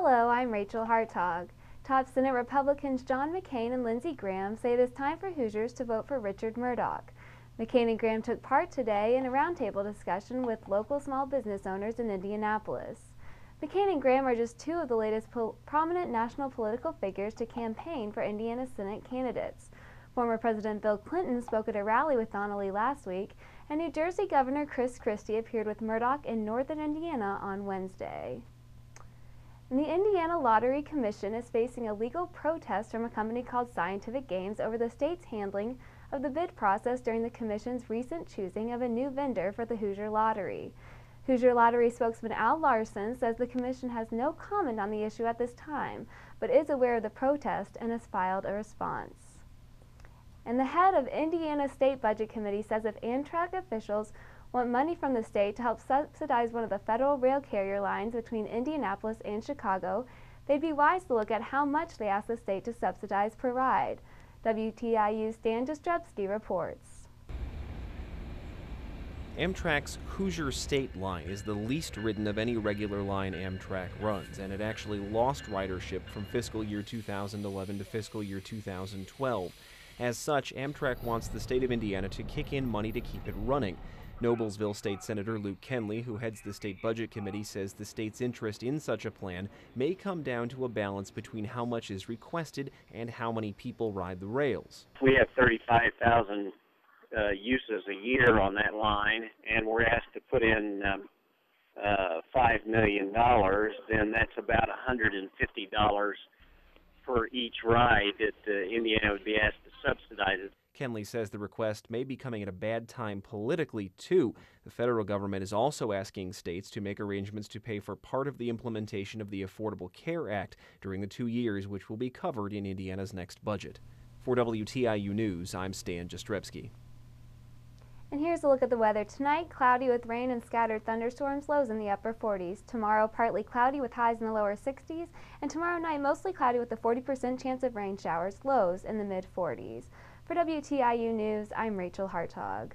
Hello, I'm Rachel Hartog. Top Senate Republicans John McCain and Lindsey say it is time for Hoosiers to vote for Richard Mourdock. McCain and Graham took part today in a roundtable discussion with local small business owners in Indianapolis. McCain and Graham are just two of the latest prominent national political figures to campaign for Indiana Senate candidates. Former President Bill Clinton spoke at a rally with Donnelly last week, and New Jersey Governor Chris Christie appeared with Mourdock in northern Indiana on Wednesday. And the Indiana Lottery Commission is facing a legal protest from a company called Scientific Games over the state's handling of the bid process during the commission's recent choosing of a new vendor for the Hoosier Lottery. Hoosier Lottery spokesman Al Larson says the commission has no comment on the issue at this time, but is aware of the protest and has filed a response. And the head of Indiana State Budget Committee says if Amtrak officials want money from the state to help subsidize one of the federal rail carrier lines between Indianapolis and Chicago, they'd be wise to look at how much they ask the state to subsidize per ride. WTIU's Dan Jastrzebski reports. Amtrak's Hoosier State line is the least ridden of any regular line Amtrak runs, and it actually lost ridership from fiscal year 2011 to fiscal year 2012. As such, Amtrak wants the state of Indiana to kick in money to keep it running. Noblesville State Senator Luke Kenley, who heads the State Budget Committee, says the state's interest in such a plan may come down to a balance between how much is requested and how many people ride the rails. We have 35,000 uses a year on that line, and we're asked to put in $5 million, then that's about $150 for each ride that Indiana would be asked to subsidize it. Kenley says the request may be coming at a bad time politically, too. The federal government is also asking states to make arrangements to pay for part of the implementation of the Affordable Care Act during the 2 years, which will be covered in Indiana's next budget. For WTIU News, I'm Stan Jastrzebski. And here's a look at the weather. Tonight, cloudy with rain and scattered thunderstorms, lows in the upper 40s. Tomorrow, partly cloudy with highs in the lower 60s. And tomorrow night, mostly cloudy with a 40% chance of rain showers, lows in the mid 40s. For WTIU News, I'm Rachel Hartog.